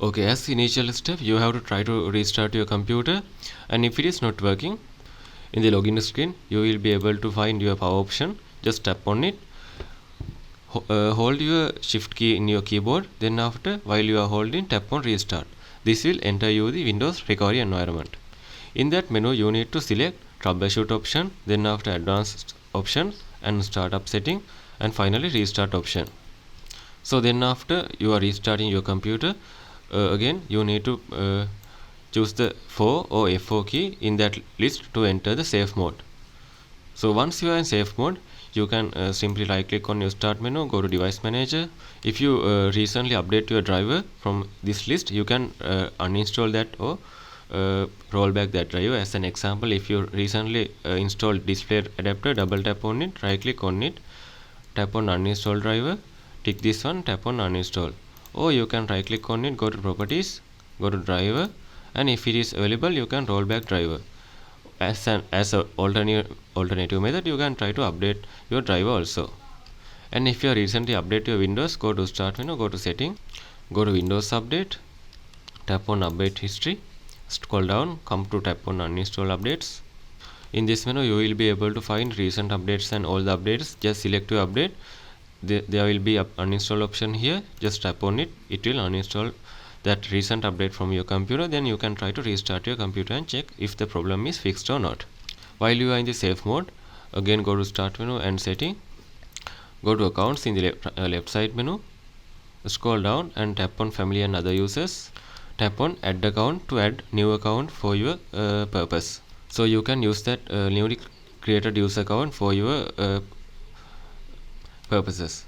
Okay, as initial step, you have to try to restart your computer, and if it is not working, in the login screen, you will be able to find your power option. Just tap on it. Hold your shift key in your keyboard, then after, while you are holding, tap on restart. This will enter you the Windows recovery environment. In that menu, you need to select troubleshoot option, then after advanced option and startup setting, and finally restart option. So then after you are restarting your computer, again you need to choose the 4 or F4 key in that list to enter the safe mode. So once you are in safe mode, you can simply right click on your start menu, go to device manager. If you recently update your driver from this list, you can uninstall that or roll back that driver. As an example, if you recently installed display adapter, double tap on it, right click on it, tap on uninstall driver, tick this one, tap on uninstall. Or you can right click on it, go to properties, go to driver, and if it is available, you can roll back driver. As an alternative method, you can try to update your driver also. And if you recently update your Windows, go to start menu, go to setting, go to Windows update, tap on update history, scroll down, come to tap on uninstall updates. In this menu, you will be able to find recent updates and all the updates. Just select your update. There will be an uninstall option here. Just tap on it. It will uninstall that recent update from your computer. Then you can try to restart your computer and check if the problem is fixed or not. While you are in the safe mode, again go to start menu and setting. Go to accounts in the left side menu. Scroll down and tap on family and other users. Tap on add account to add new account for your purpose. So you can use that newly created user account for your purposes.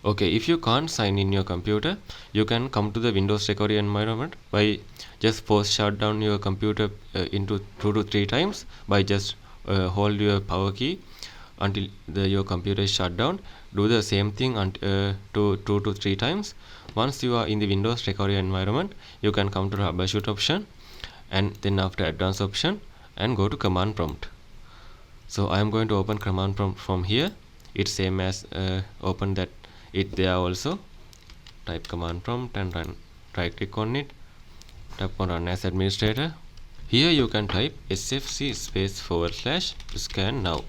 Okay, if you can't sign in your computer, you can come to the Windows recovery environment by just force shut down your computer into 2 to 3 times by just hold your power key until your computer is shut down. Do the same thing to 2 to 3 times. Once you are in the Windows recovery environment, you can come to troubleshoot option and then after advanced option and go to command prompt. So I am going to open command prompt from here. It's same as open that it there also. Type command prompt and run. Right click on it, tap on run as administrator. Here you can type sfc space / scan now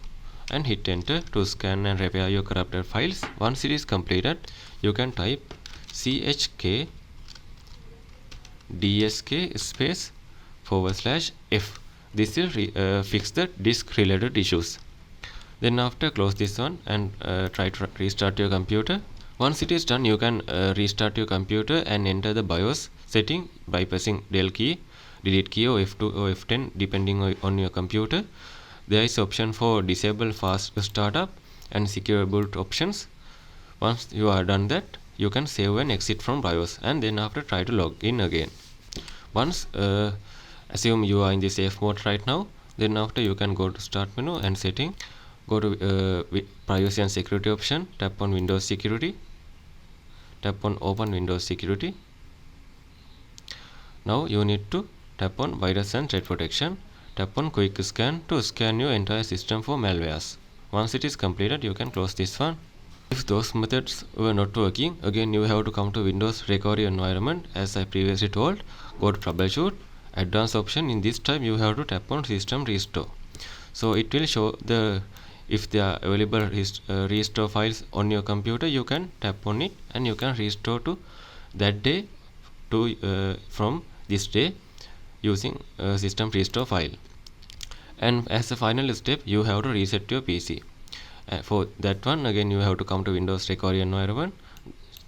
and hit enter to scan and repair your corrupted files. Once it is completed, you can type chk dsk space / f. This will fix the disk related issues. Then after close this one and try to restart your computer. Once it is done, you can restart your computer and enter the BIOS setting by pressing del key, delete key or F2 or F10 depending on your computer. There is option for disable fast startup and secure boot options. Once you are done that, you can save and exit from BIOS and then after try to log in again. Once assume you are in the safe mode right now, then after you can go to start menu and setting, go to privacy and security option, tap on Windows security, tap on open Windows security. Now you need to tap on virus and threat protection, tap on quick scan to scan your entire system for malwares. Once it is completed, you can close this one. If those methods were not working, again you have to come to Windows recovery environment. As I previously told, go to troubleshoot, advanced option. In this time you have to tap on system restore. So it will show the if there are available restore files on your computer. You can tap on it and you can restore to that day to from this day using system restore file. And as a final step, you have to reset your PC. For that one, again you have to come to Windows recovery environment,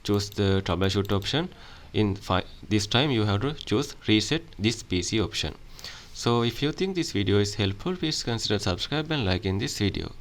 choose the troubleshoot option. In this time you have to choose reset this PC option. So if you think this video is helpful, please consider subscribe and like in this video.